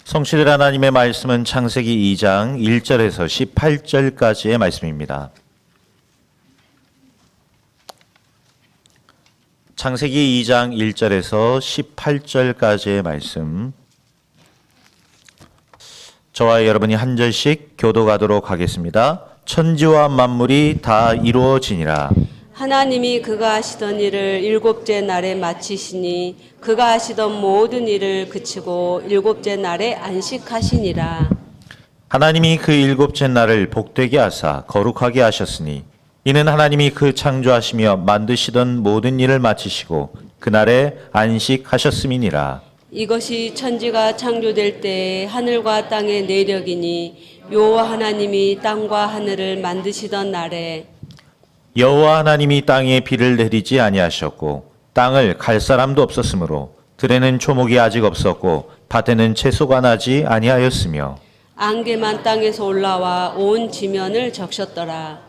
성취들 하나님의 말씀은 창세기 2장 1절에서 18절까지의 말씀입니다. 창세기 2장 1절에서 18절까지의 말씀, 저와 여러분이 한 절씩 교독하도록 하겠습니다. 천지와 만물이 다 이루어지니라. 하나님이 그가 하시던 일을 일곱째 날에 마치시니 그가 하시던 모든 일을 그치고 일곱째 날에 안식하시니라. 하나님이 그 일곱째 날을 복되게 하사 거룩하게 하셨으니 이는 하나님이 그 창조하시며 만드시던 모든 일을 마치시고 그날에 안식하셨음이니라. 이것이 천지가 창조될 때에 하늘과 땅의 내력이니 여호와 하나님이 땅과 하늘을 만드시던 날에 여호와 하나님이 땅에 비를 내리지 아니하셨고 땅을 갈 사람도 없었으므로 들에는 초목이 아직 없었고 밭에는 채소가 나지 아니하였으며 안개만 땅에서 올라와 온 지면을 적셨더라.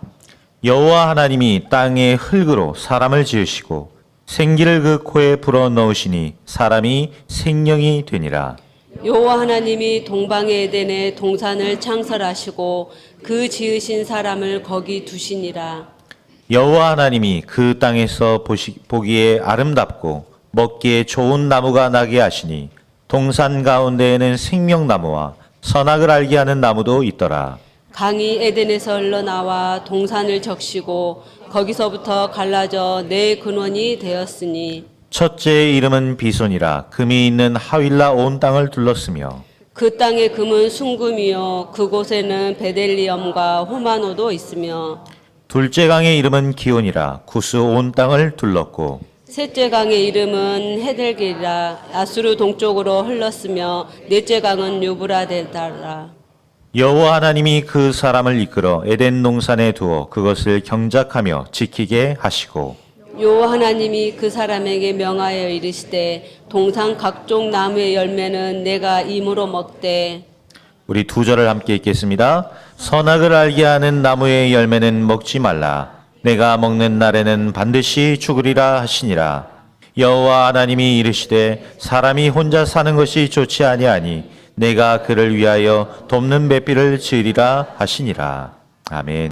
여호와 하나님이 땅의 흙으로 사람을 지으시고 생기를 그 코에 불어넣으시니 사람이 생명이 되니라. 여호와 하나님이 동방의 에덴에 동산을 창설하시고 그 지으신 사람을 거기 두시니라. 여호와 하나님이 그 땅에서 보기에 아름답고 먹기에 좋은 나무가 나게 하시니 동산 가운데에는 생명나무와 선악을 알게 하는 나무도 있더라. 강이 에덴에서 흘러나와 동산을 적시고 거기서부터 갈라져 네 근원이 되었으니 첫째의 이름은 비손이라. 금이 있는 하윌라 온 땅을 둘렀으며 그 땅의 금은 순금이요 그곳에는 베델리엄과 호마노도 있으며 둘째 강의 이름은 기온이라. 구스 온 땅을 둘렀고 셋째 강의 이름은 헤델길이라. 아수르 동쪽으로 흘렀으며 넷째 강은 유브라데다라. 여호와 하나님이 그 사람을 이끌어 에덴 농산에 두어 그것을 경작하며 지키게 하시고 여호와 하나님이 그 사람에게 명하여 이르시되 동산 각종 나무의 열매는 내가 임으로 먹되. 우리 두 절을 함께 읽겠습니다. 선악을 알게 하는 나무의 열매는 먹지 말라. 내가 먹는 날에는 반드시 죽으리라 하시니라. 여호와 하나님이 이르시되 사람이 혼자 사는 것이 좋지 아니하니 내가 그를 위하여 돕는 배필을 지으리라 하시니라. 아멘.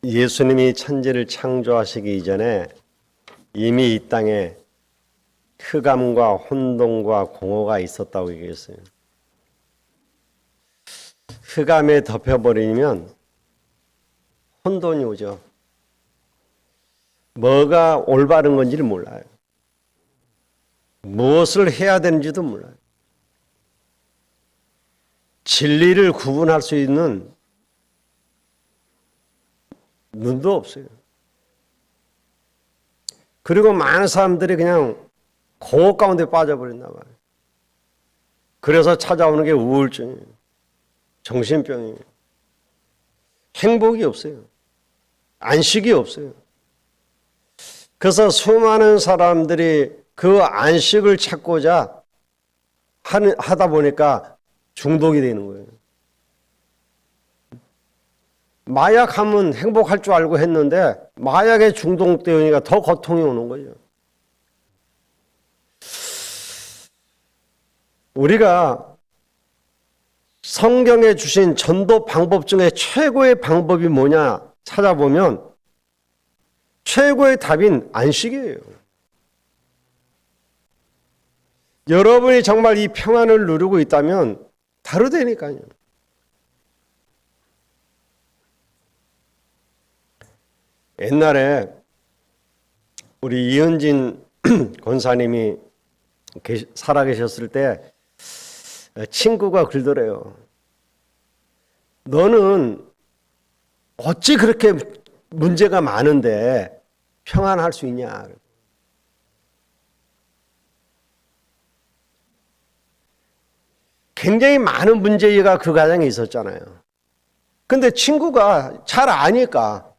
예수님이 천지를 창조하시기 이전에 이미 이 땅에 흑암과 혼돈과 공허가 있었다고 얘기했어요. 흑암에 덮여버리면 혼돈이 오죠. 뭐가 올바른 건지를 몰라요. 무엇을 해야 되는지도 몰라요. 진리를 구분할 수 있는 눈도 없어요. 그리고 많은 사람들이 그냥 공허 가운데 빠져버렸나 봐요. 그래서 찾아오는 게 우울증이에요. 정신병이에요. 행복이 없어요. 안식이 없어요. 그래서 수많은 사람들이 그 안식을 찾고자 하다 보니까 중독이 되는 거예요. 마약하면 행복할 줄 알고 했는데 마약에 중독되니까 더 고통이 오는 거죠. 우리가 성경에 주신 전도 방법 중에 최고의 방법이 뭐냐 찾아보면 최고의 답인 안식이에요. 여러분이 정말 이 평안을 누리고 있다면 다르다니까요. 옛날에 우리 이은진 권사님이 살아계셨을 때 친구가 그러더래요. 너는 어찌 그렇게 문제가 많은데 평안할 수 있냐. 굉장히 많은 문제가 그 가정에 있었잖아요. 근데 친구가 잘 아니까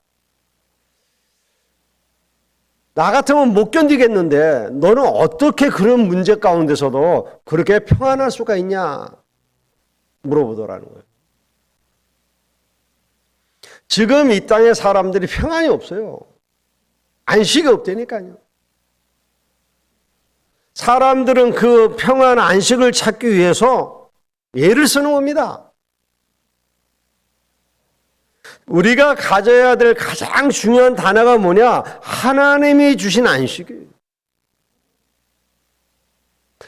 나 같으면 못 견디겠는데 너는 어떻게 그런 문제 가운데서도 그렇게 평안할 수가 있냐 물어보더라는 거예요. 지금 이 땅에 사람들이 평안이 없어요. 안식이 없다니까요. 사람들은 그 평안 안식을 찾기 위해서 예를 쓰는 겁니다. 우리가 가져야 될 가장 중요한 단어가 뭐냐? 하나님이 주신 안식이에요.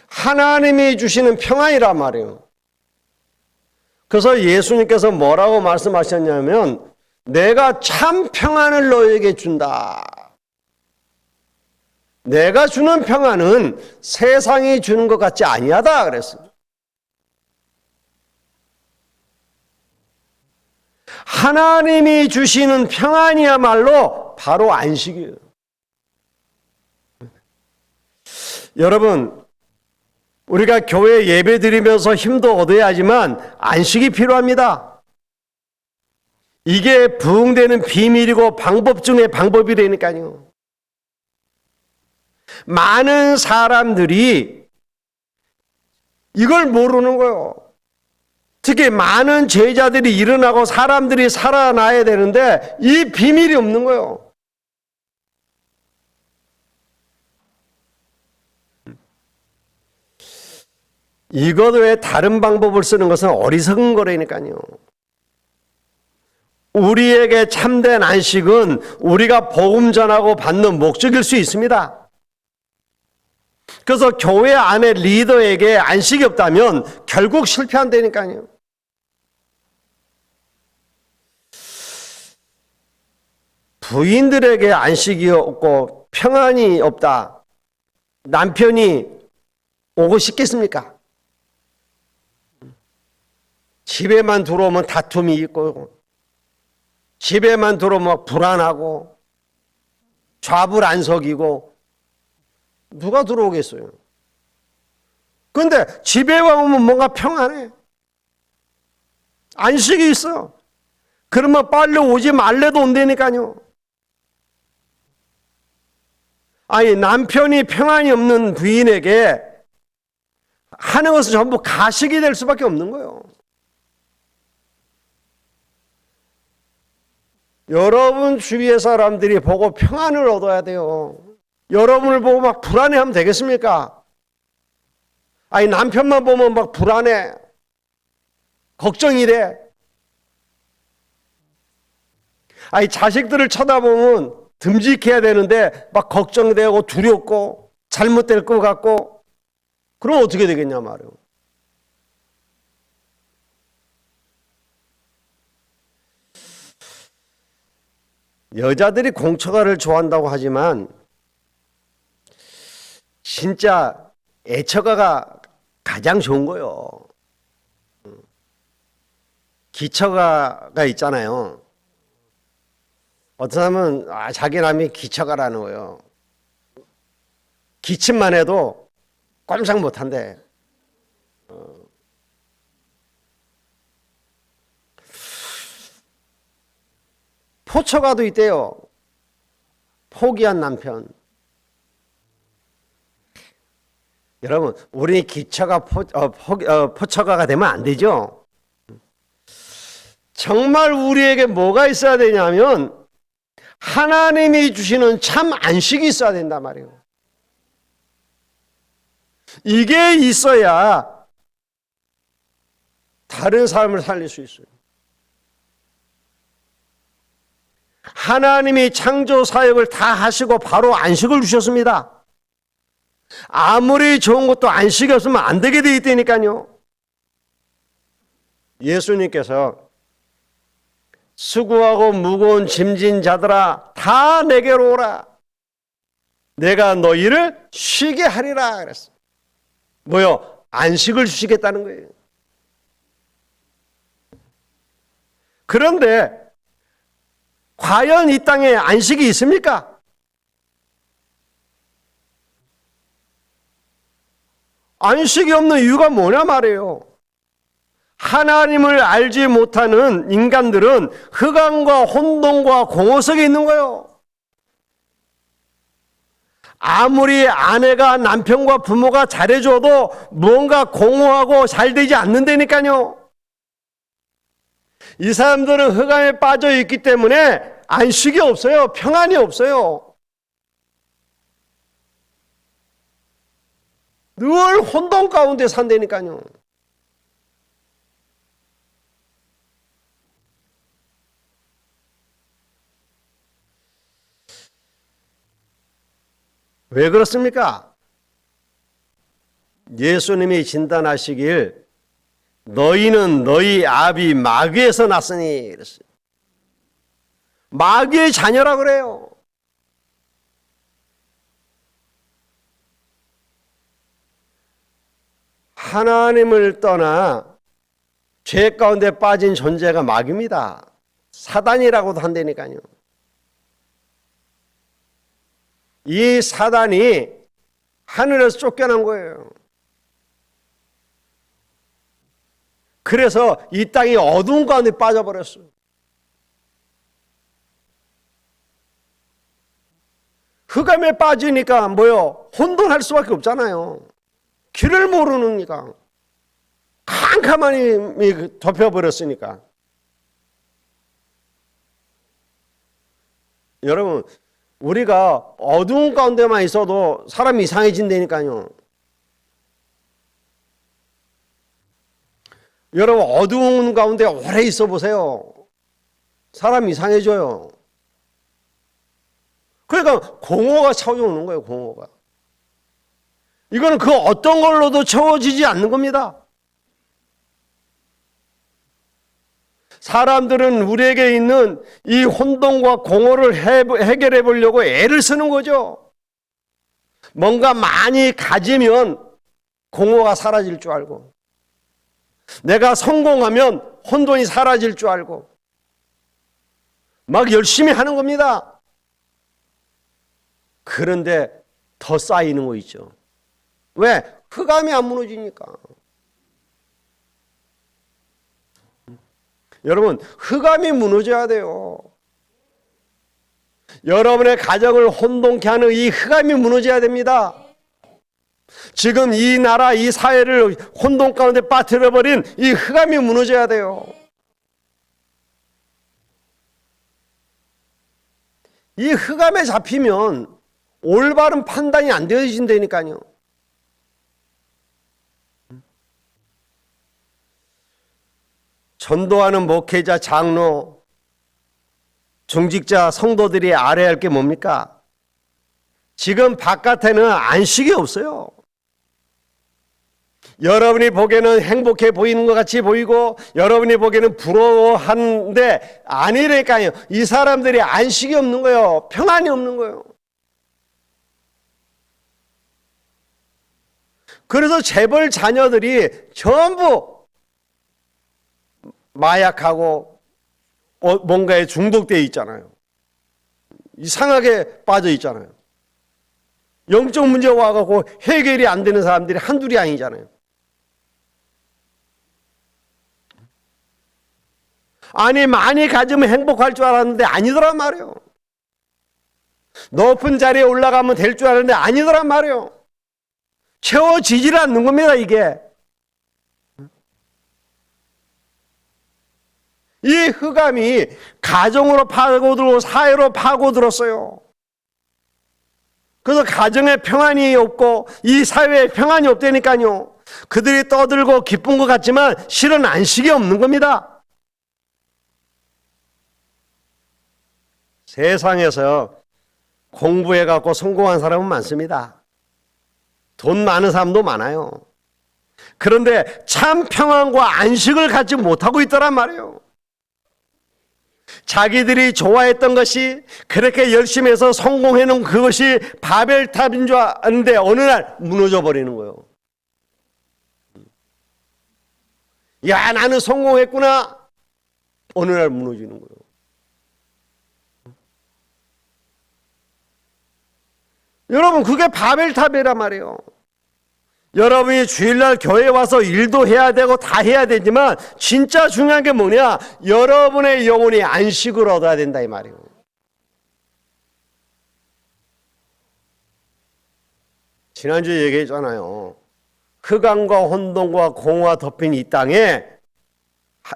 하나님이 주시는 평안이란 말이에요. 그래서 예수님께서 뭐라고 말씀하셨냐면 내가 참 평안을 너에게 준다. 내가 주는 평안은 세상이 주는 것 같지 아니하다 그랬어요. 하나님이 주시는 평안이야말로 바로 안식이에요. 여러분, 우리가 교회 예배 드리면서 힘도 얻어야 하지만 안식이 필요합니다. 이게 부흥되는 비밀이고 방법 중에 방법이라니까요. 많은 사람들이 이걸 모르는 거예요. 특히 많은 제자들이 일어나고 사람들이 살아나야 되는데 이 비밀이 없는 거예요. 이것 외에 다른 방법을 쓰는 것은 어리석은 거라니까요. 우리에게 참된 안식은 우리가 복음 전하고 받는 목적일 수 있습니다. 그래서 교회 안에 리더에게 안식이 없다면 결국 실패한다니까요. 부인들에게 안식이 없고 평안이 없다. 남편이 오고 싶겠습니까? 집에만 들어오면 다툼이 있고 집에만 들어오면 불안하고 좌불안석이고 누가 들어오겠어요? 그런데 집에 오면 뭔가 평안해. 안식이 있어. 그러면 빨리 오지 말래도 온다니까요. 아니, 남편이 평안이 없는 부인에게 하는 것은 전부 가식이 될 수밖에 없는 거예요. 여러분 주위의 사람들이 보고 평안을 얻어야 돼요. 여러분을 보고 막 불안해하면 되겠습니까? 아니, 남편만 보면 막 불안해. 걱정이 돼. 아니, 자식들을 쳐다보면 듬직해야 되는데 막 걱정되고 두렵고 잘못될 것 같고 그럼 어떻게 되겠냐 말이에요. 여자들이 공처가를 좋아한다고 하지만 진짜 애처가가 가장 좋은 거예요. 기처가가 있잖아요. 어떤 사람은 자기 남이 기처가라는 거예요. 기침만 해도 꼼짝 못한대. 포처가도 있대요. 포기한 남편. 여러분, 우리 기처가 포처가가 되면 안 되죠. 정말 우리에게 뭐가 있어야 되냐면 하나님이 주시는 참 안식이 있어야 된단 말이에요. 이게 있어야 다른 삶을 살릴 수 있어요. 하나님이 창조 사역을 다 하시고 바로 안식을 주셨습니다. 아무리 좋은 것도 안식이 없으면 안 되게 돼 있다니까요. 예수님께서 수고하고 무거운 짐진 자들아 다 내게로 오라. 내가 너희를 쉬게 하리라 그랬어. 뭐요? 안식을 주시겠다는 거예요. 그런데 과연 이 땅에 안식이 있습니까? 안식이 없는 이유가 뭐냐 말이에요. 하나님을 알지 못하는 인간들은 흑암과 혼돈과 공허 속에 있는 거예요. 아무리 아내가 남편과 부모가 잘해줘도 뭔가 공허하고 잘 되지 않는다니까요. 이 사람들은 흑암에 빠져 있기 때문에 안식이 없어요. 평안이 없어요. 늘 혼돈 가운데 산다니까요. 왜 그렇습니까? 예수님이 진단하시길 너희는 너희 아비 마귀에서 났으니 그랬어요. 마귀의 자녀라 그래요. 하나님을 떠나 죄 가운데 빠진 존재가 마귀입니다. 사단이라고도 한다니까요. 이 사단이 하늘에서 쫓겨난 거예요. 그래서 이 땅이 어두운 가운데 빠져버렸어요. 흑암에 빠지니까 뭐요? 혼돈할 수밖에 없잖아요. 길을 모르니까. 캄캄함이 덮여버렸으니까. 여러분, 우리가 어두운 가운데만 있어도 사람이 이상해진다니까요. 여러분, 어두운 가운데 오래 있어 보세요. 사람 이상해져요. 그러니까 공허가 찾아오는 거예요, 공허가. 이거는 그 어떤 걸로도 채워지지 않는 겁니다. 사람들은 우리에게 있는 이 혼돈과 공허를 해결해 보려고 애를 쓰는 거죠. 뭔가 많이 가지면 공허가 사라질 줄 알고, 내가 성공하면 혼돈이 사라질 줄 알고 막 열심히 하는 겁니다. 그런데 더 쌓이는 거 있죠. 왜? 흑암이 안 무너지니까. 여러분, 흑암이 무너져야 돼요. 여러분의 가정을 혼돈케 하는 이 흑암이 무너져야 됩니다. 지금 이 나라, 이 사회를 혼돈 가운데 빠뜨려버린 이 흑암이 무너져야 돼요. 이 흑암에 잡히면 올바른 판단이 안 되어진다니까요. 전도하는 목회자, 장로, 중직자, 성도들이 알아야 할 게 뭡니까? 지금 바깥에는 안식이 없어요. 여러분이 보기에는 행복해 보이는 것 같이 보이고 여러분이 보기에는 부러워하는데 아니라니까요. 이 사람들이 안식이 없는 거예요. 평안이 없는 거예요. 그래서 재벌 자녀들이 전부 마약하고 뭔가에 중독되어 있잖아요. 이상하게 빠져 있잖아요. 영적 문제 와갖고 해결이 안 되는 사람들이 한둘이 아니잖아요. 아니, 많이 가지면 행복할 줄 알았는데 아니더란 말이에요. 높은 자리에 올라가면 될 줄 알았는데 아니더란 말이에요. 채워지질 않는 겁니다, 이게. 이 흑암이 가정으로 파고들고 사회로 파고들었어요. 그래서 가정에 평안이 없고 이 사회에 평안이 없다니까요. 그들이 떠들고 기쁜 것 같지만 실은 안식이 없는 겁니다. 세상에서 공부해갖고 성공한 사람은 많습니다. 돈 많은 사람도 많아요. 그런데 참 평안과 안식을 갖지 못하고 있더란 말이에요. 자기들이 좋아했던 것이 그렇게 열심히 해서 성공해놓은 그것이 바벨탑인 줄 아는데 어느 날 무너져 버리는 거예요. 야, 나는 성공했구나. 어느 날 무너지는 거예요. 여러분, 그게 바벨탑이란 말이에요. 여러분이 주일날 교회에 와서 일도 해야 되고 다 해야 되지만 진짜 중요한 게 뭐냐? 여러분의 영혼이 안식을 얻어야 된다 이 말이에요. 지난주에 얘기했잖아요. 흑암과 혼돈과 공허가 덮인 이 땅에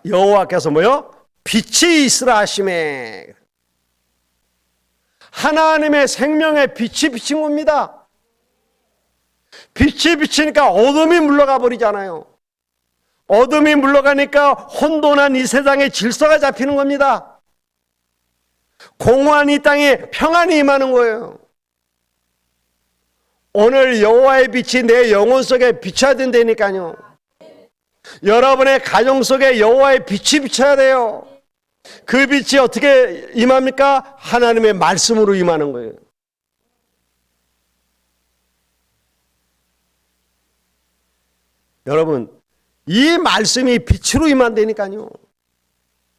여호와께서 뭐요? 빛이 있으라 하시매. 하나님의 생명의 빛이 비친 겁니다. 빛이 비치니까 어둠이 물러가 버리잖아요. 어둠이 물러가니까 혼돈한 이 세상의 질서가 잡히는 겁니다. 공허한 이 땅에 평안이 임하는 거예요. 오늘 여호와의 빛이 내 영혼 속에 비춰야 된다니까요. 여러분의 가정 속에 여호와의 빛이 비쳐야 돼요. 그 빛이 어떻게 임합니까? 하나님의 말씀으로 임하는 거예요. 여러분, 이 말씀이 빛으로 임한다니까요.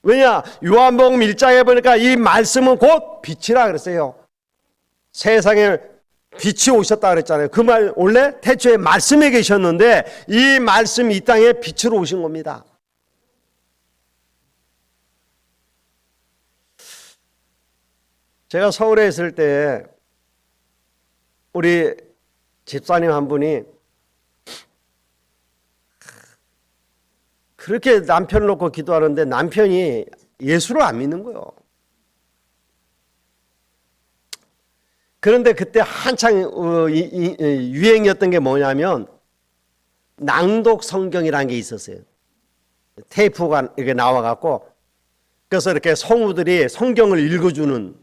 왜냐? 요한복음 1장에 보니까 이 말씀은 곧 빛이라 그랬어요. 세상에 빛이 오셨다 그랬잖아요. 그 말 원래 태초에 말씀에 계셨는데 이 말씀이 이 땅에 빛으로 오신 겁니다. 제가 서울에 있을 때 우리 집사님 한 분이 그렇게 남편을 놓고 기도하는데 남편이 예수를 안 믿는 거예요. 그런데 그때 한창 유행이었던 게 뭐냐면 낭독 성경이라는 게 있었어요. 테이프가 이렇게 나와갖고 그래서 이렇게 성우들이 성경을 읽어주는,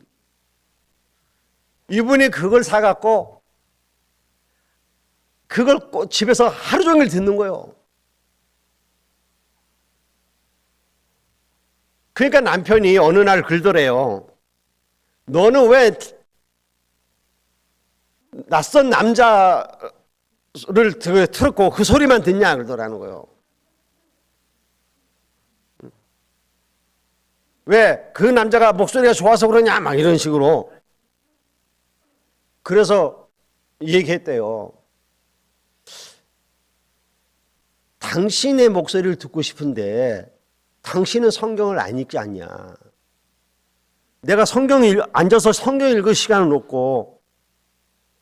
이분이 그걸 사갖고 그걸 집에서 하루 종일 듣는 거예요. 그러니까 남편이 어느 날 그러더래요. 너는 왜 낯선 남자를 틀었고 그 소리만 듣냐 그러더라는 거예요. 왜 그 남자가 목소리가 좋아서 그러냐 막 이런 식으로. 그래서 얘기했대요. 당신의 목소리를 듣고 싶은데 당신은 성경을 안 읽지 않냐. 내가 앉아서 성경 읽을 시간을 놓고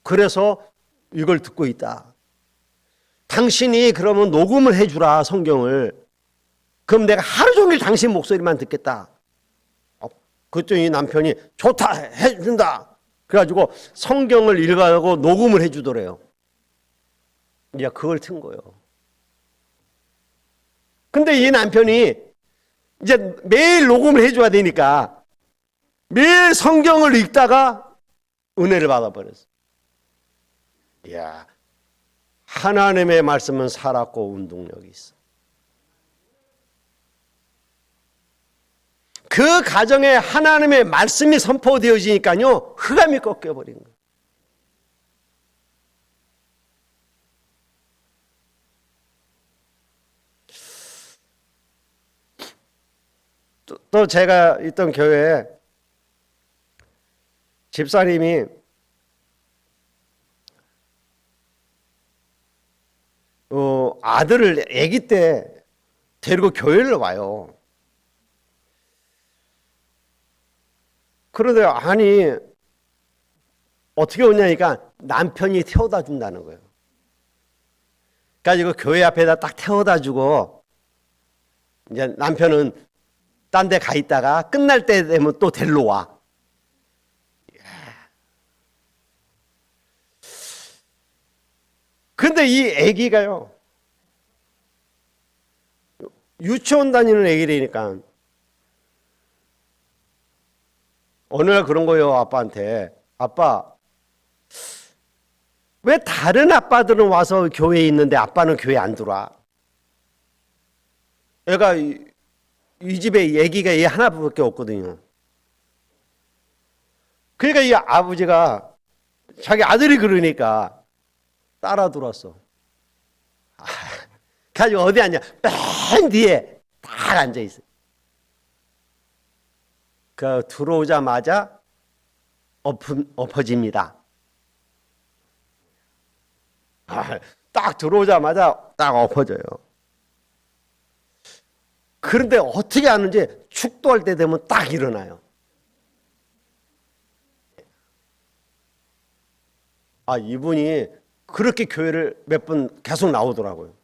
그래서 이걸 듣고 있다. 당신이 그러면 녹음을 해주라 성경을. 그럼 내가 하루 종일 당신 목소리만 듣겠다. 그랬더니 남편이 좋다 해준다. 그래가지고 성경을 읽어가고 녹음을 해주더래요. 이제 그걸 튼 거예요. 근데 이 남편이 이제 매일 녹음을 해줘야 되니까 매일 성경을 읽다가 은혜를 받아버렸어요. 이야, 하나님의 말씀은 살았고 운동력이 있어. 그 가정에 하나님의 말씀이 선포되어지니까요, 흑암이 꺾여버린 거예요. 또 제가 있던 교회에 집사님이 아들을 아기 때 데리고 교회를 와요. 그런데 아니 어떻게 오냐니까 남편이 태워다 준다는 거예요. 그래가지고 교회 앞에다 딱 태워다 주고 이제 남편은 딴 데 가 있다가 끝날 때 되면 또 데리러 와. 근데 이 아기가요, 유치원 다니는 아기라니까 어느 날 그런 거예요. 아빠한테. 아빠, 왜 다른 아빠들은 와서 교회에 있는데 아빠는 교회 안 들어와? 얘가 이 집에 아기가 얘 하나밖에 없거든요. 그러니까 이 아버지가 자기 아들이 그러니까 따라 들어왔어. 가지고 어디 앉냐? 맨 뒤에 딱 앉아 있어. 그 들어오자마자 엎어집니다. 딱 들어오자마자 딱 엎어져요. 그런데 어떻게 하는지 축도할 때 되면 딱 일어나요. 이분이 그렇게 교회를 몇 번 계속 나오더라고요.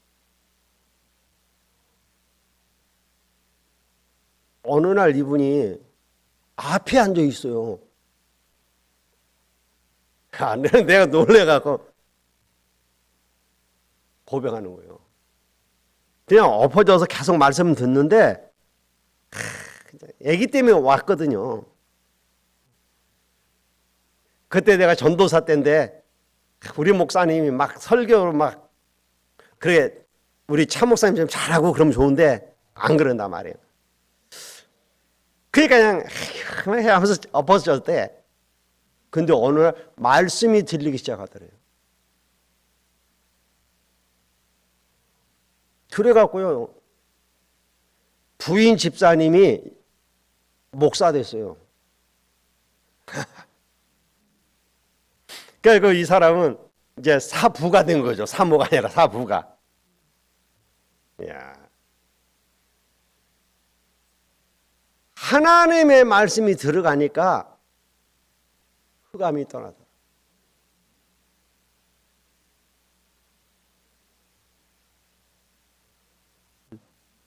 어느 날 이분이 앞에 앉아 있어요. 내가 놀래갖고 고백하는 거예요. 그냥 엎어져서 계속 말씀 듣는데 아기 때문에 왔거든요. 그때 내가 전도사 때인데 우리 목사님이 막 설교를 막 그래 우리 차 목사님 좀 잘하고 그러면 좋은데 안 그런단 말이에요. 그러니까 그냥 하면서 엎어졌대. 근데 어느 날 말씀이 들리기 시작하더래요. 그래갖고요 부인 집사님이 목사 됐어요. 그러니까 이 사람은 이제 사부가 된 거죠. 사모가 아니라 사부가. 야. 하나님의 말씀이 들어가니까 흑암이 떠나더라.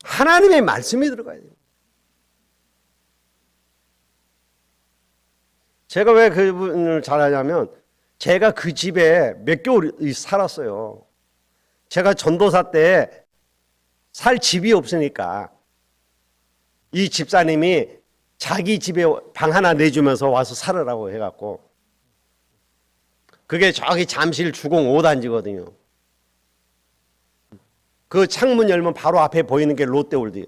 하나님의 말씀이 들어가야 돼요. 제가 왜 그분을 잘하냐면 제가 그 집에 몇 개월 살았어요. 제가 전도사 때 살 집이 없으니까 이 집사님이 자기 집에 방 하나 내주면서 와서 살으라고 해갖고 그게 저기 잠실 주공 5단지거든요. 그 창문 열면 바로 앞에 보이는 게 롯데월드예요.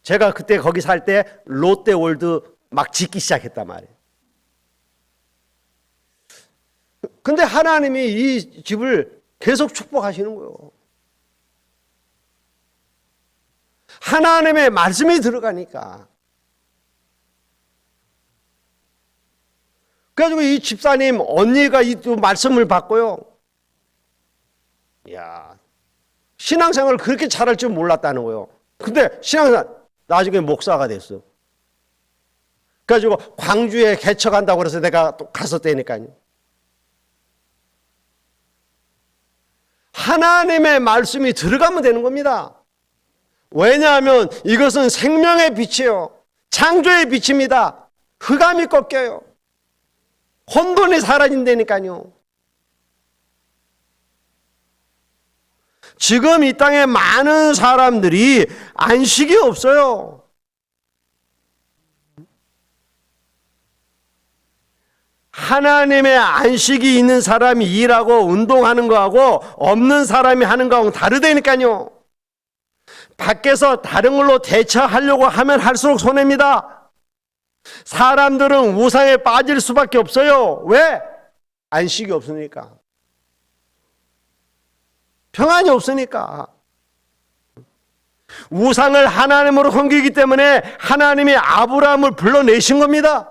제가 그때 거기 살 때 롯데월드 막 짓기 시작했단 말이에요. 근데 하나님이 이 집을 계속 축복하시는 거예요. 하나님의 말씀이 들어가니까. 그래가지고 이 집사님 언니가 이 또 말씀을 받고요. 야, 신앙생활을 그렇게 잘할 줄 몰랐다는 거예요. 근데 신앙생활 나중에 목사가 됐어. 그래가지고 광주에 개척한다고 그래서 내가 또 갔었다니까요. 하나님의 말씀이 들어가면 되는 겁니다. 왜냐하면 이것은 생명의 빛이에요. 창조의 빛입니다. 흑암이 꺾여요. 혼돈이 사라진다니까요. 지금 이 땅에 많은 사람들이 안식이 없어요. 하나님의 안식이 있는 사람이 일하고 운동하는 거하고 없는 사람이 하는 거하고 다르다니까요. 밖에서 다른 걸로 대처하려고 하면 할수록 손해입니다. 사람들은 우상에 빠질 수밖에 없어요. 왜? 안식이 없으니까. 평안이 없으니까. 우상을 하나님으로 섬기기 때문에 하나님이 아브라함을 불러내신 겁니다.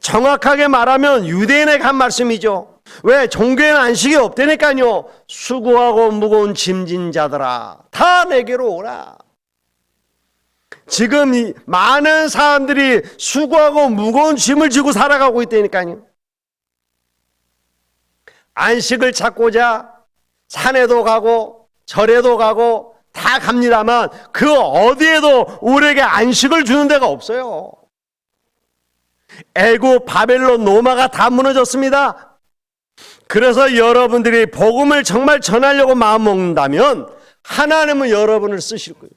정확하게 말하면 유대인에게 한 말씀이죠. 왜? 종교에는 안식이 없다니까요. 수고하고 무거운 짐진 자들아 다 내게로 오라. 지금 이 많은 사람들이 수고하고 무거운 짐을 지고 살아가고 있다니까요. 안식을 찾고자 산에도 가고 절에도 가고 다 갑니다만 그 어디에도 우리에게 안식을 주는 데가 없어요. 애굽 바벨론 로마가 다 무너졌습니다. 그래서 여러분들이 복음을 정말 전하려고 마음먹는다면 하나님은 여러분을 쓰실 거예요.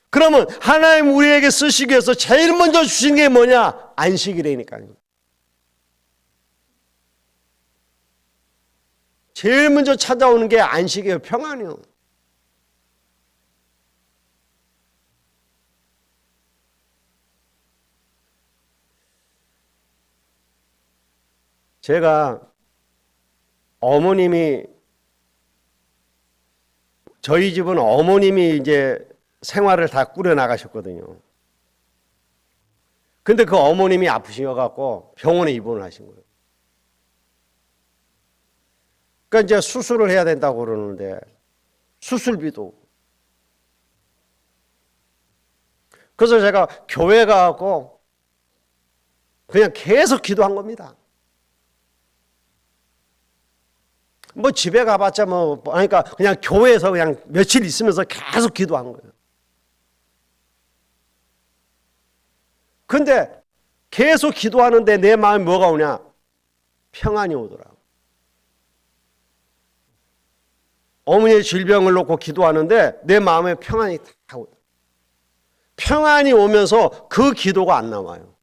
그러면 하나님 우리에게 쓰시기 위해서 제일 먼저 주신 게 뭐냐? 안식이라니까요. 제일 먼저 찾아오는 게 안식이에요. 평안이요. 제가 어머님이 저희 집은 어머님이 이제 생활을 다 꾸려 나가셨거든요. 근데 그 어머님이 아프셔갖고 병원에 입원을 하신 거예요. 그러니까 이제 수술을 해야 된다고 그러는데 수술비도. 그래서 제가 교회 가고 그냥 계속 기도한 겁니다. 뭐 집에 가봤자 뭐 그러니까 그냥 교회에서 그냥 며칠 있으면서 계속 기도한 거예요. 근데 계속 기도하는데 내 마음에 뭐가 오냐? 평안이 오더라고. 어머니의 질병을 놓고 기도하는데 내 마음에 평안이 다 오고, 평안이 오면서 그 기도가 안 남아요.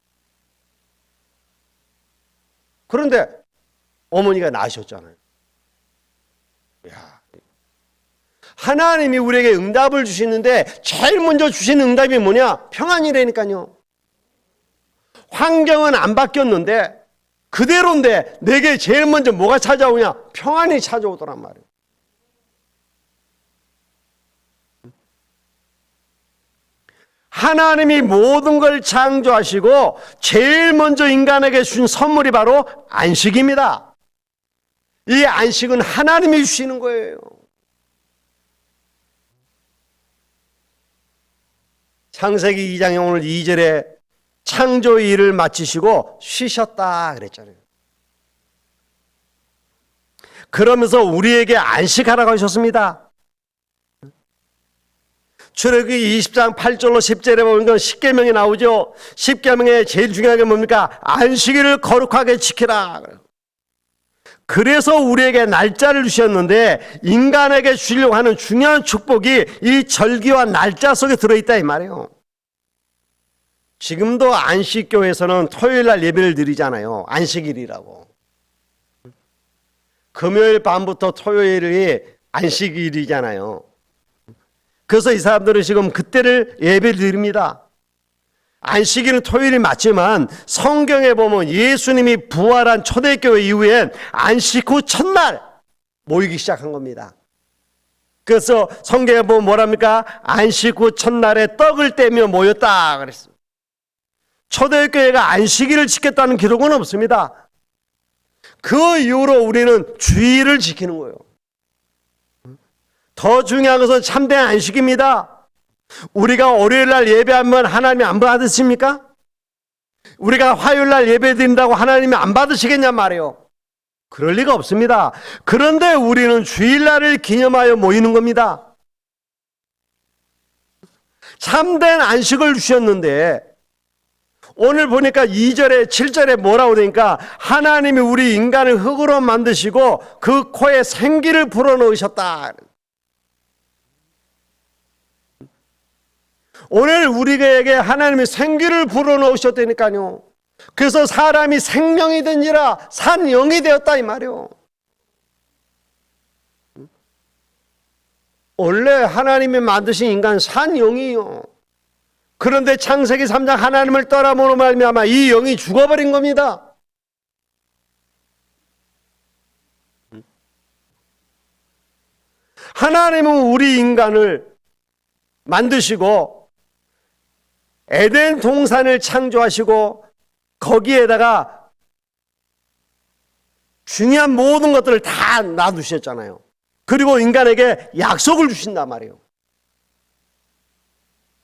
그런데 어머니가 나으셨잖아요. 야, 하나님이 우리에게 응답을 주시는데 제일 먼저 주시는 응답이 뭐냐? 평안이라니까요. 환경은 안 바뀌었는데 그대로인데 내게 제일 먼저 뭐가 찾아오냐? 평안이 찾아오더란 말이에요. 하나님이 모든 걸 창조하시고 제일 먼저 인간에게 주신 선물이 바로 안식입니다. 이 안식은 하나님이 주시는 거예요. 창세기 2장 오늘 2절에 창조의 일을 마치시고 쉬셨다 그랬잖아요. 그러면서 우리에게 안식하라고 하셨습니다. 출애굽기 20장 8절로 10절에 보면 십계명이 나오죠. 십계명에 제일 중요한 게 뭡니까? 안식일을 거룩하게 지키라. 그래서 우리에게 날짜를 주셨는데 인간에게 주려고 하는 중요한 축복이 이 절기와 날짜 속에 들어있다 이 말이에요. 지금도 안식교회에서는 토요일 날 예배를 드리잖아요. 안식일이라고. 금요일 밤부터 토요일이 안식일이잖아요. 그래서 이 사람들은 지금 그때를 예배를 드립니다. 안식일은 토요일이 맞지만 성경에 보면 예수님이 부활한 초대교회 이후엔 안식 후 첫날 모이기 시작한 겁니다. 그래서 성경에 보면 뭐랍니까? 안식 후 첫날에 떡을 떼며 모였다 그랬습니다. 초대교회가 안식일을 지켰다는 기록은 없습니다. 그 이후로 우리는 주일을 지키는 거예요. 더 중요한 것은 참된 안식입니다. 우리가 월요일 날 예배하면 하나님이 안 받으십니까? 우리가 화요일 날 예배 드린다고 하나님이 안 받으시겠냐 말이에요. 그럴 리가 없습니다. 그런데 우리는 주일 날을 기념하여 모이는 겁니다. 참된 안식을 주셨는데 오늘 보니까 2절에 7절에 뭐라고 되니까 하나님이 우리 인간을 흙으로 만드시고 그 코에 생기를 불어넣으셨다. 오늘 우리에게 하나님이 생기를 불어넣으셨다니까요. 그래서 사람이 생명이 된지라 산 영이 되었다 이 말이요. 원래 하나님이 만드신 인간 산 영이요. 그런데 창세기 3장 하나님을 떠나므로 말미암아 이 영이 죽어버린 겁니다. 하나님은 우리 인간을 만드시고 에덴 동산을 창조하시고 거기에다가 중요한 모든 것들을 다 놔두셨잖아요. 그리고 인간에게 약속을 주신단 말이에요.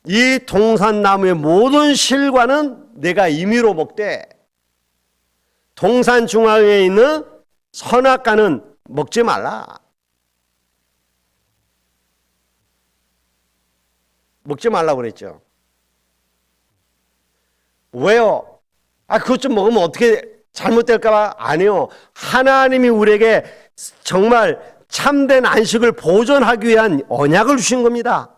이 동산나무의 모든 실과는 내가 임의로 먹되 동산 중앙에 있는 선악과는 먹지 말라. 먹지 말라고 그랬죠. 왜요? 그것 좀 먹으면 어떻게 잘못될까? 아니요. 하나님이 우리에게 정말 참된 안식을 보존하기 위한 언약을 주신 겁니다.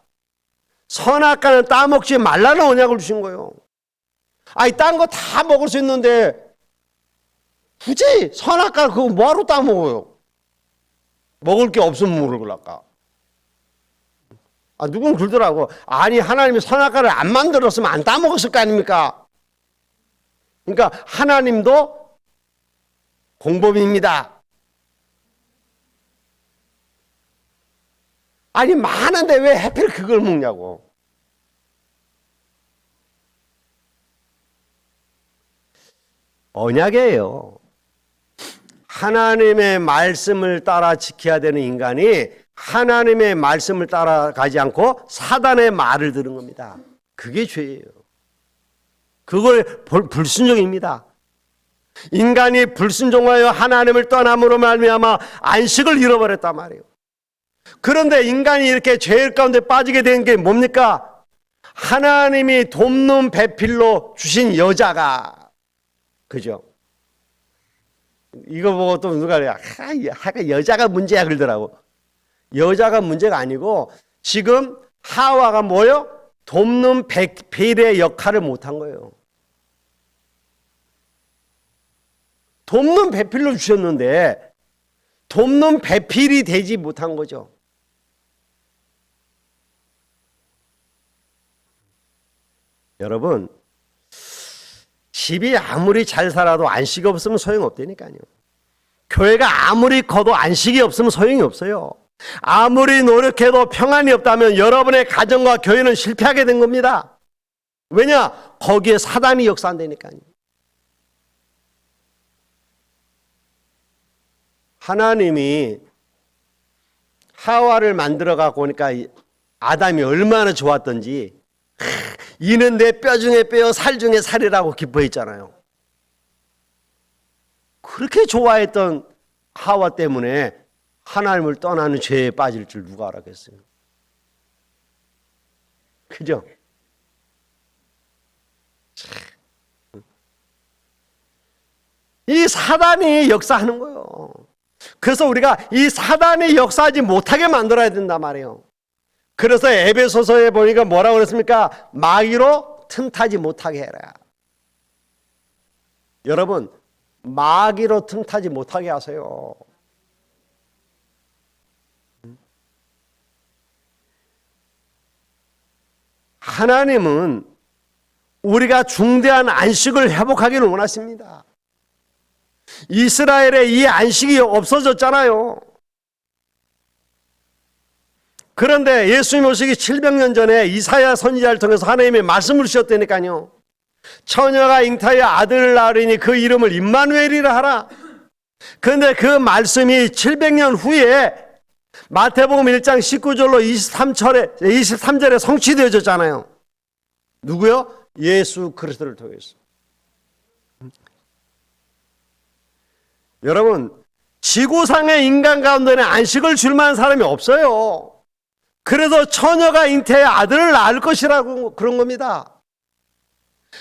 선악과는 따먹지 말라는 언약을 주신 거예요. 딴 거 다 먹을 수 있는데 굳이 선악과 그거 뭐하러 따먹어요? 먹을 게 없으면 모를까? 누군 그러더라고. 아니 하나님이 선악과를 안 만들었으면 안 따먹었을 거 아닙니까? 그러니까 하나님도 공범입니다. 아니 많은데 왜 하필 그걸 먹냐고. 언약이에요. 하나님의 말씀을 따라 지켜야 되는 인간이 하나님의 말씀을 따라가지 않고 사단의 말을 들은 겁니다. 그게 죄예요. 그걸 불순종입니다. 인간이 불순종하여 하나님을 떠남으로 말미암아 안식을 잃어버렸단 말이에요. 그런데 인간이 이렇게 죄 가운데 빠지게 된 게 뭡니까? 하나님이 돕는 배필로 주신 여자가, 그죠? 이거 보고 또 누가 그래, 여자가 문제야 그러더라고. 여자가 문제가 아니고 지금 하와가 뭐요? 돕는 배필의 역할을 못한 거예요. 돕는 배필로 주셨는데 돕는 배필이 되지 못한 거죠. 여러분, 집이 아무리 잘 살아도 안식이 없으면 소용없다니까요. 교회가 아무리 커도 안식이 없으면 소용이 없어요. 아무리 노력해도 평안이 없다면 여러분의 가정과 교회는 실패하게 된 겁니다. 왜냐? 거기에 사단이 역사한다니까요. 하나님이 하와를 만들어 갖고 오니까 아담이 얼마나 좋았던지, 이는 내 뼈 중에 뼈, 살 중에 살이라고 기뻐했잖아요. 그렇게 좋아했던 하와 때문에 하나님을 떠나는 죄에 빠질 줄 누가 알았겠어요? 그죠? 이 사단이 역사하는 거예요. 그래서 우리가 이 사단이 역사하지 못하게 만들어야 된단 말이에요. 그래서 에베소서에 보니까 뭐라고 그랬습니까? 마귀로 틈타지 못하게 해라. 여러분, 마귀로 틈타지 못하게 하세요. 하나님은 우리가 중대한 안식을 회복하기를 원하십니다. 이스라엘의 이 안식이 없어졌잖아요. 그런데 예수님 오시기 700년 전에 이사야 선지자를 통해서 하나님의 말씀을 주셨다니까요. 처녀가 잉타의 아들을 낳으리니 그 이름을 임마누엘이라 하라. 그런데 그 말씀이 700년 후에 마태복음 1장 19절로 23절에 성취되어졌잖아요. 누구요? 예수 그리스도를 통해서. 여러분, 지구상의 인간 가운데는 안식을 줄 만한 사람이 없어요. 그래서 처녀가 잉태의 아들을 낳을 것이라고 그런 겁니다.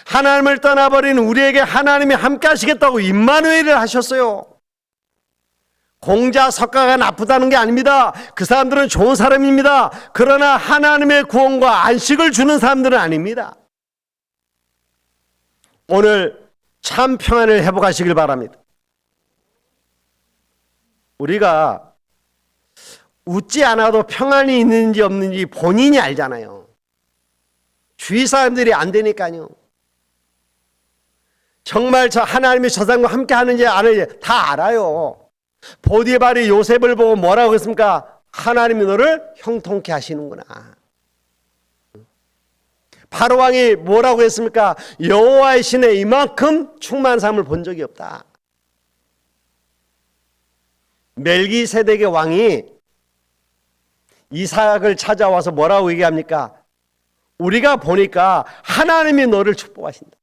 하나님을 떠나버린 우리에게 하나님이 함께 하시겠다고 임마누엘을 하셨어요. 공자 석가가 나쁘다는 게 아닙니다. 그 사람들은 좋은 사람입니다. 그러나 하나님의 구원과 안식을 주는 사람들은 아닙니다. 오늘 참 평안을 회복하시길 바랍니다. 우리가 웃지 않아도 평안이 있는지 없는지 본인이 알잖아요. 주위 사람들이 안 되니까요. 정말 저 하나님이 저 사람과 함께 하는지 안 하는지 다 알아요. 보디발이 요셉을 보고 뭐라고 했습니까? 하나님이 너를 형통케 하시는구나. 바로왕이 뭐라고 했습니까? 여호와의 신에 이만큼 충만한 사람을 본 적이 없다. 멜기세덱의 왕이 이삭을 찾아와서 뭐라고 얘기합니까? 우리가 보니까 하나님이 너를 축복하신다.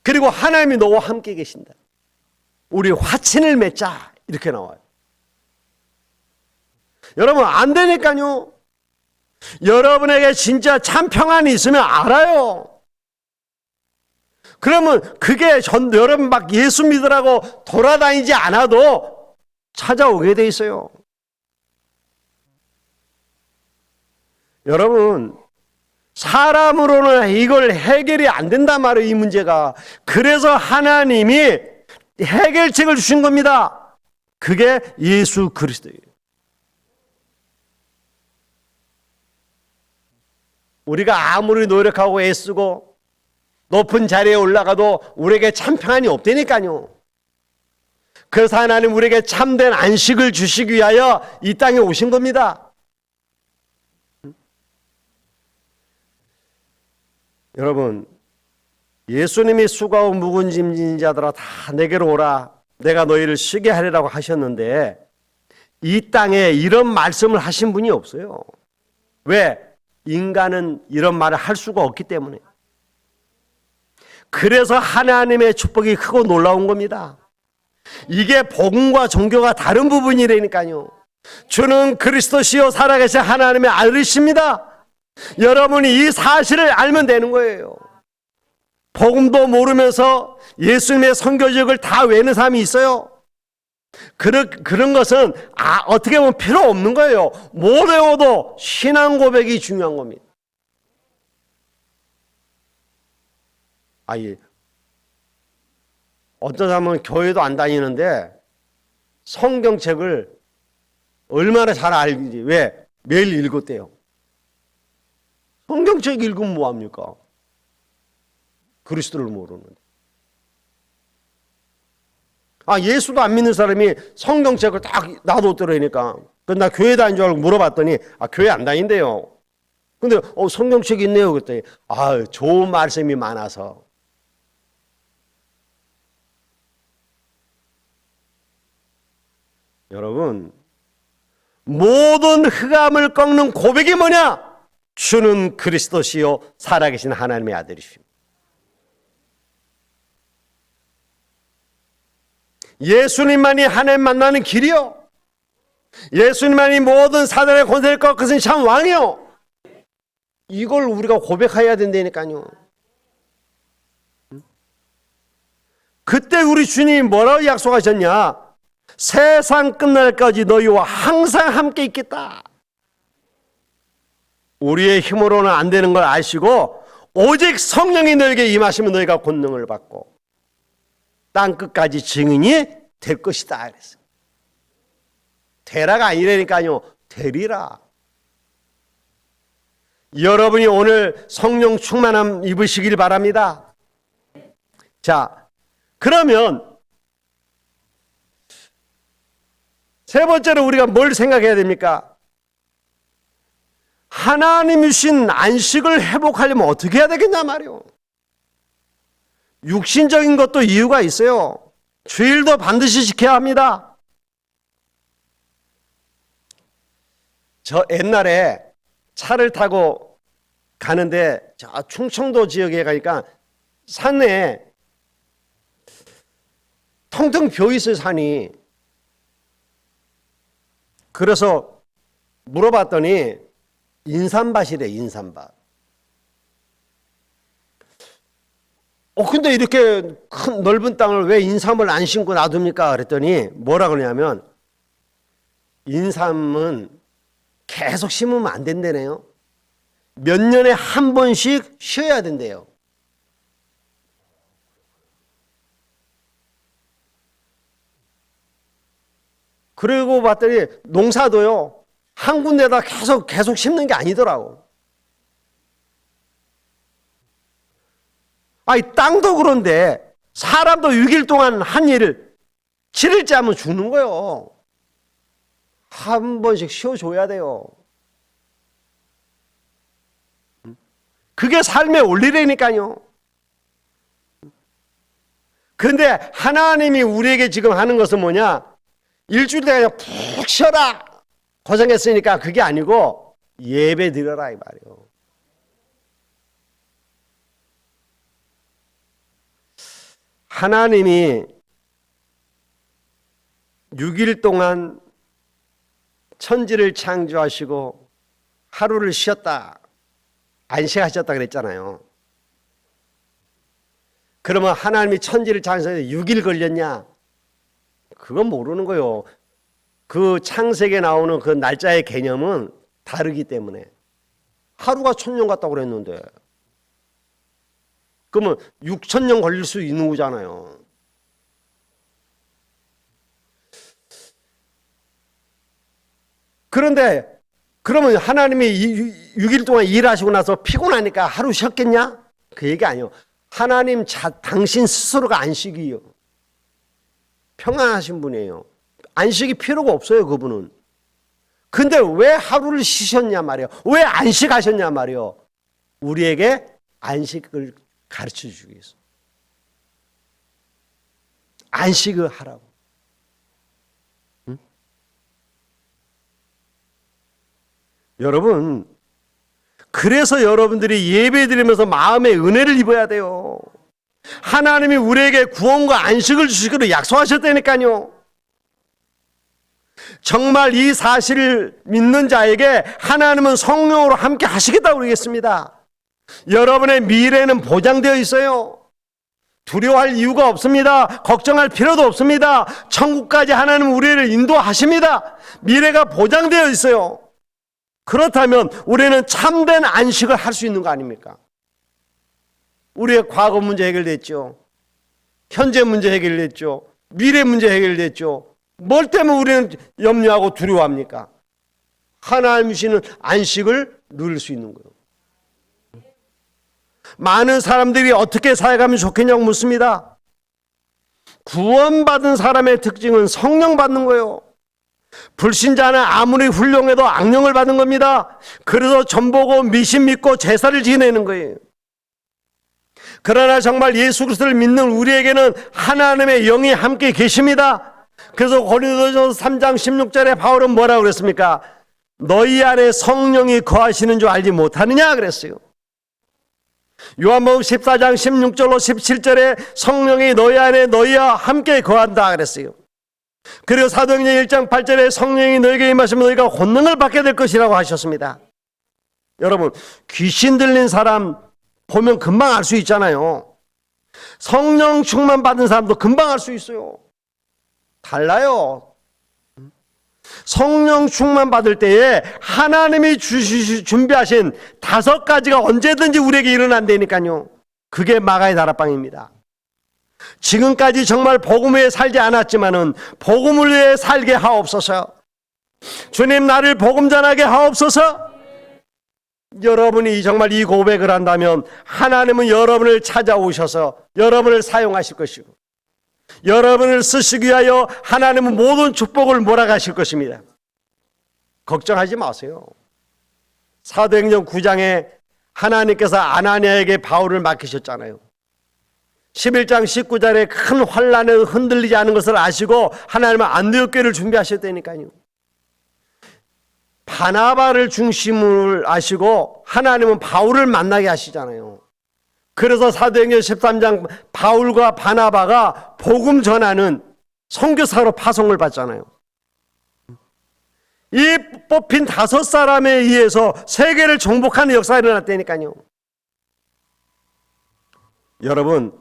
그리고 하나님이 너와 함께 계신다. 우리 화친을 맺자. 이렇게 나와요. 여러분, 안 되니까요. 여러분에게 진짜 참 평안이 있으면 알아요. 그러면 그게 여러분 막 예수 믿으라고 돌아다니지 않아도 찾아오게 돼 있어요. 여러분, 사람으로는 이걸 해결이 안 된단 말이에요, 이 문제가. 그래서 하나님이 해결책을 주신 겁니다. 그게 예수 그리스도예요. 우리가 아무리 노력하고 애쓰고 높은 자리에 올라가도 우리에게 참 평안이 없다니까요. 그래서 하나님 우리에게 참된 안식을 주시기 위하여 이 땅에 오신 겁니다. 여러분, 예수님이 수고하고 묵은 짐진 자들아 다 내게로 오라. 내가 너희를 쉬게 하리라고 하셨는데 이 땅에 이런 말씀을 하신 분이 없어요. 왜? 인간은 이런 말을 할 수가 없기 때문에. 그래서 하나님의 축복이 크고 놀라운 겁니다. 이게 복음과 종교가 다른 부분이라니까요. 주는 그리스도시요 살아계신 하나님의 아들이십니다. 여러분이 이 사실을 알면 되는 거예요. 복음도 모르면서 예수님의 선교적을 다 외는 사람이 있어요. 그런 것은 어떻게 보면 필요 없는 거예요. 못 외워도 신앙 고백이 중요한 겁니다. 어떤 사람은 교회도 안 다니는데 성경책을 얼마나 잘 알지. 왜? 매일 읽었대요. 성경책 읽으면 뭐합니까? 그리스도를 모르는데. 예수도 안 믿는 사람이 성경책을 딱 놔뒀더라니까. 나 교회 다닌 줄 알고 물어봤더니 교회 안 다닌대요. 근데 성경책이 있네요. 그랬더니 좋은 말씀이 많아서. 여러분, 모든 흑암을 꺾는 고백이 뭐냐? 주는 그리스도시요 살아계신 하나님의 아들이십니다. 예수님만이 하나님 만나는 길이요. 예수님만이 모든 사단의 권세를 꺾으신 참 왕이요. 이걸 우리가 고백해야 된다니까요. 그때 우리 주님이 뭐라고 약속하셨냐? 세상 끝날까지 너희와 항상 함께 있겠다. 우리의 힘으로는 안 되는 걸 아시고 오직 성령이 너에게 임하시면 너희가 권능을 받고 땅끝까지 증인이 될 것이다. 그랬어요. 되라가 아니라니까요. 되리라. 여러분이 오늘 성령 충만함 입으시길 바랍니다. 자, 그러면 세 번째로 우리가 뭘 생각해야 됩니까? 하나님이 주신 안식을 회복하려면 어떻게 해야 되겠냐 말이요. 육신적인 것도 이유가 있어요. 주일도 반드시 지켜야 합니다. 저 옛날에 차를 타고 가는데 저 충청도 지역에 가니까 산에 텅텅 비어있어요, 산이. 그래서 물어봤더니 인삼밭이래, 인삼밭. 근데 이렇게 큰 넓은 땅을 왜 인삼을 안 심고 놔둡니까? 그랬더니 뭐라 그러냐면 인삼은 계속 심으면 안 된다네요. 몇 년에 한 번씩 쉬어야 된대요. 그리고 봤더니 농사도요, 한 군데다 계속 심는 게 아니더라고. 땅도 그런데 사람도 6일 동안 한 일을 7일째 하면 죽는 거예요. 한 번씩 쉬어줘야 돼요. 그게 삶의 원리라니까요. 그런데 하나님이 우리에게 지금 하는 것은 뭐냐? 일주일 동안 그냥 푹 쉬어라. 고생했으니까 그게 아니고 예배 드려라 이 말이에요. 하나님이 6일 동안 천지를 창조하시고 하루를 쉬었다, 안식하셨다 그랬잖아요. 그러면 하나님이 천지를 창조해서 6일 걸렸냐? 그건 모르는 거예요. 그 창세기에 나오는 그 날짜의 개념은 다르기 때문에. 하루가 1000년 같다고 그랬는데 그러면 6000년 걸릴 수 있는 거잖아요. 그런데 그러면 하나님이 6일 동안 일하시고 나서 피곤하니까 하루 쉬었겠냐? 그 얘기 아니에요. 하나님 당신 스스로가 안식이요. 평안하신 분이에요. 안식이 필요가 없어요, 그분은. 근데 왜 하루를 쉬셨냐 말이에요. 왜 안식하셨냐 말이에요. 우리에게 안식을 가르쳐 주기 위해서. 안식을 하라고. 응? 여러분, 그래서 여러분들이 예배 드리면서 마음의 은혜를 입어야 돼요. 하나님이 우리에게 구원과 안식을 주시기로 약속하셨다니까요. 정말 이 사실을 믿는 자에게 하나님은 성령으로 함께 하시겠다고 그러겠습니다. 여러분의 미래는 보장되어 있어요. 두려워할 이유가 없습니다. 걱정할 필요도 없습니다. 천국까지 하나님 우리를 인도하십니다. 미래가 보장되어 있어요. 그렇다면 우리는 참된 안식을 할 수 있는 거 아닙니까? 우리의 과거 문제 해결됐죠. 현재 문제 해결됐죠. 미래 문제 해결됐죠. 뭘 때문에 우리는 염려하고 두려워합니까? 하나님 주시는 안식을 누릴 수 있는 거예요. 많은 사람들이 어떻게 살아가면 좋겠냐고 묻습니다. 구원받은 사람의 특징은 성령 받는 거예요. 불신자는 아무리 훌륭해도 악령을 받는 겁니다. 그래서 전보고 미신 믿고 제사를 지내는 거예요. 그러나 정말 예수 그리스도를 믿는 우리에게는 하나님의 영이 함께 계십니다. 그래서 고린도전서 3장 16절에 바울은 뭐라고 그랬습니까? 너희 안에 성령이 거하시는 줄 알지 못하느냐 그랬어요. 요한복음 14장 16절로 17절에 성령이 너희 안에 너희와 함께 거한다 그랬어요. 그리고 사도행전 1장 8절에 성령이 너희에게 임하시면 너희가 권능을 받게 될 것이라고 하셨습니다. 여러분, 귀신 들린 사람 보면 금방 알 수 있잖아요. 성령 충만 받은 사람도 금방 알 수 있어요. 달라요. 성령 충만 받을 때에 하나님이 준비하신 5가지가 언제든지 우리에게 일어난다니까요. 그게 마가의 다락방입니다. 지금까지 정말 복음 위에 살지 않았지만은 복음을 위해 살게 하옵소서. 주님 나를 복음 전하게 하옵소서. 여러분이 정말 이 고백을 한다면 하나님은 여러분을 찾아오셔서 여러분을 사용하실 것이고 여러분을 쓰시기 위하여 하나님은 모든 축복을 몰아가실 것입니다. 걱정하지 마세요. 사도행전 9장에 하나님께서 아나니아에게 바울을 맡기셨잖아요. 11장 19절에 큰 환난에 흔들리지 않은 것을 아시고 하나님은 안디옥 교회를 준비하셨다니까요. 바나바를 중심을 아시고 하나님은 바울을 만나게 하시잖아요. 그래서 사도행전 13장 바울과 바나바가 복음 전하는 선교사로 파송을 받잖아요. 이 뽑힌 5사람에 의해서 세계를 정복하는 역사가 일어났다니까요. 여러분,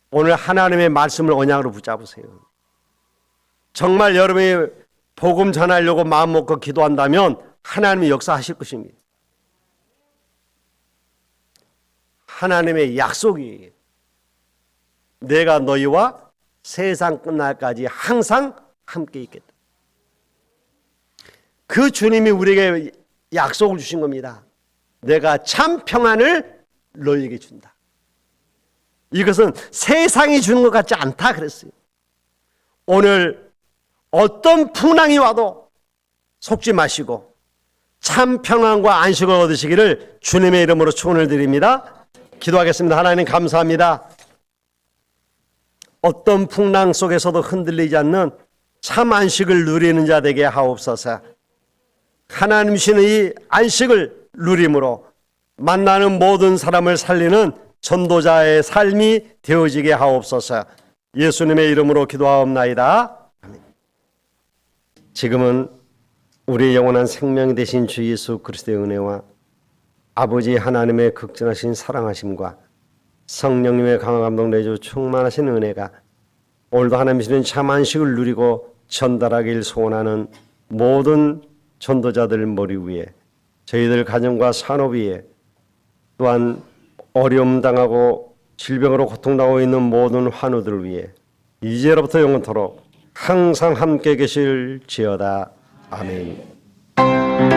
오늘 하나님의 말씀을 언약으로 붙잡으세요. 정말 여러분이 복음 전하려고 마음 먹고 기도한다면 하나님이 역사하실 것입니다. 하나님의 약속이 내가 너희와 세상 끝날까지 항상 함께 있겠다. 그 주님이 우리에게 약속을 주신 겁니다. 내가 참 평안을 너희에게 준다. 이것은 세상이 주는 것 같지 않다 그랬어요. 오늘 어떤 풍랑이 와도 속지 마시고 참 평안과 안식을 얻으시기를 주님의 이름으로 축원을 드립니다. 기도하겠습니다. 하나님 감사합니다. 어떤 풍랑 속에서도 흔들리지 않는 참 안식을 누리는 자 되게 하옵소서. 하나님 주시는 이 안식을 누림으로 만나는 모든 사람을 살리는 전도자의 삶이 되어지게 하옵소서. 예수님의 이름으로 기도하옵나이다. 아멘. 지금은 우리의 영원한 생명이 되신 주 예수 그리스도의 은혜와 아버지 하나님의 극진하신 사랑하심과 성령님의 강한 감동 내주 충만하신 은혜가 오늘도 하나님 주시는 참 안식을 누리고 전달하길 소원하는 모든 전도자들 머리 위에 저희들 가정과 산업 위에 또한 어려움 당하고 질병으로 고통당하고 있는 모든 환우들 위해 이제로부터 영원토록 항상 함께 계실지어다. 아멘.